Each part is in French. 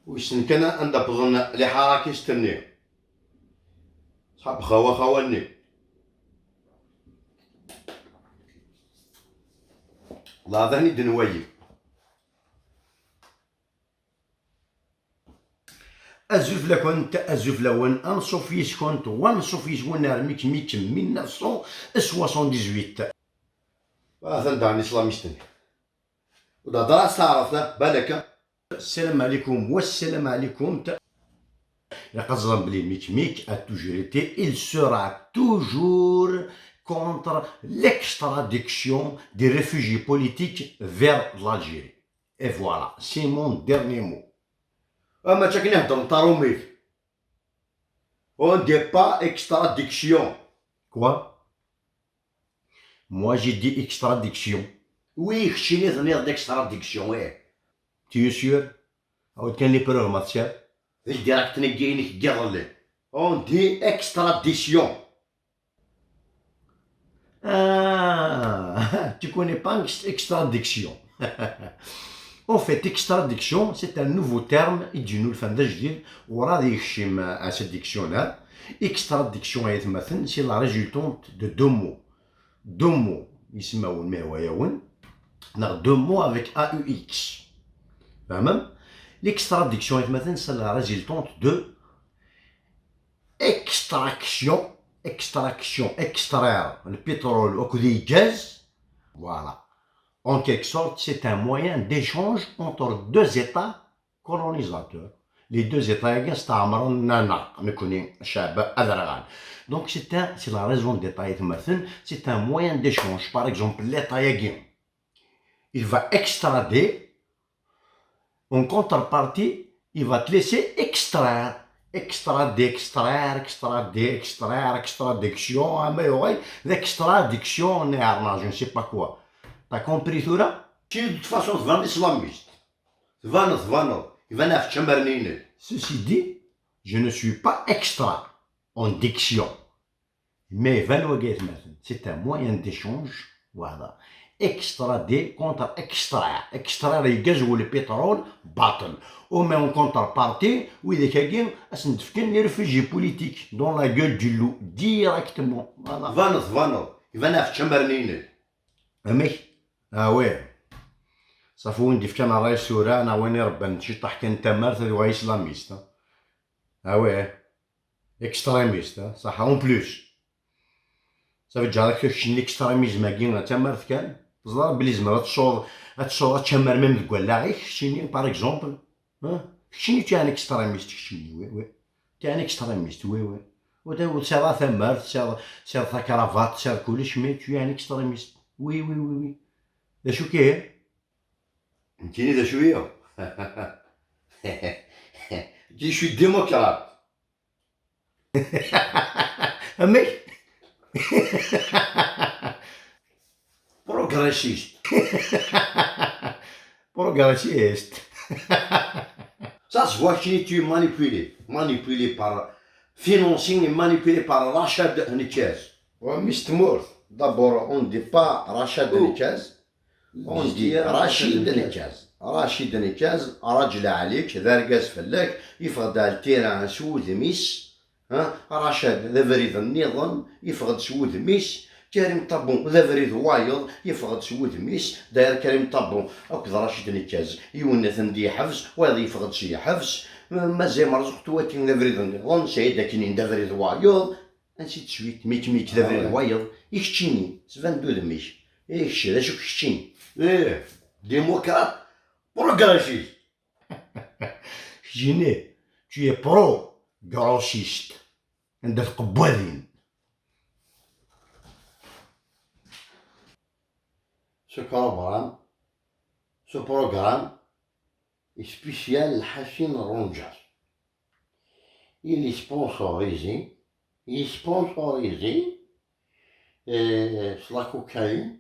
ويسن كان عند بظن لحركة استني صحاب خواني لا ذهني دنوي أزوف لكنت أزوف لون أن صوفيس كنت وان صوفيس ونار ميك 1978 هذا دعني إسلاميستني ودا دراسة عرفنا بالك. السلام عليكم والسلام عليكم. يقصد بلي ميك a toujours été, il sera toujours contre l'extradition des réfugiés politiques vers l'Algérie. Et voilà, c'est mon dernier mot. ما تاكني نهضر نطاروميك. On dit pas extradiction. Quoi? Moi j'ai dit extradiction. Oui, خشيني ظنيت d'extradiction, ouais. Tu es sûr? عاود كان لي بروف ماتيال. Direct نجينيك قال. On dit extradition. Ah, tu connais pas extradiction. En fait, extradiction, c'est un nouveau terme, يجينو الفن جديد وراه يخشم à ce dictionnaire. Extradiction مثلا c'est la résultante de deux mots. Deux mots يسمون ما هو يون. Deux mots avec AUX. فاهم؟ L'extradiction مثلا c'est la résultante de extraction, extraire le pétrole au côté du gaz. Voilà. En quelque sorte, c'est un moyen d'échange entre deux États colonisateurs. Les deux États, donc c'est la raison d'État, c'est un moyen d'échange. Par exemple, l'État, il va extrader, en contrepartie, il va te laisser extraire. Extraction, l'extradiction, je ne sais pas quoi. T'as compris tout là? De toute façon, c'est un islamiste. Ceci dit, je ne suis pas extra en diction. Mais c'est un moyen d'échange. Voilà. Extrader contre extraire. Extraire les gaz ou le pétrole, battle. Ou mais en contrepartie, oui, les Kagin, les réfugiés politiques dans la gueule du loup, directement. Voilà. Ah ouais. Ça faut une difficulté à la sura, na wani rabban شي طاح كان تمر تدوى islamiste. Ah ouais. Extrémiste, ça en plus. Ça veut dire que l'extrémisme كاين تمر كان تزرب بلي زعما تصور تشمر même تقول لا غير خشيني par exemple. خشيني tu es un extrémiste خشيني وي. Tu es un extrémiste وي. ودا سير ثمر سير كرافات سير كلش مي tu es un extrémiste. وي. دا شو كاين؟ فهمتيني دا شويه؟ je suis démocrate. مي progressiste. Progressiste. Ça se voit que tu es manipulé par financing et manipulé par rachat de Nichaz. D'abord, on ne dit pas rachat de Nichaz. On dit Rachid Nichaz. Rachid Nichaz, راجل عليك ذارقاز فلاك يفقد التيران سود ميس. رشاد ذا فريد النظام يفقد سود ميس. كريم طبون ذا فريد وايض يفقد سود ميس. داير كريم طبون أكد رشيد نيكاز يونث ندي حفز وهذا يفقد شي حفز. مازال مرزق تواتين ذا فريد النظام سعيد كاينين ذا فريد وايض. نسيت شويت ميك ذا فريد وايض يكتشيني سفان دو دميش. يكشي ذا شو كتشيني. ديموكرات بروغريسيست. جيني tu es pro-gauchiste. عند القباذين. Ce programme est spécial Hassin Ronjas. Il est sponsorisé sur la cocaïne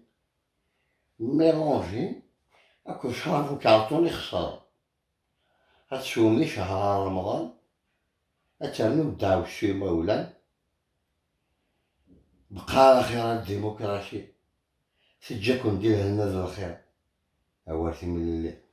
mélangée à كشرب وكارتون يخسر. هتسومي شهر رمضان أتمنى بداو الشي مولا بقى خير الديمقراطية سجاكم ديرها الناس الخير. عوارتي من الليل.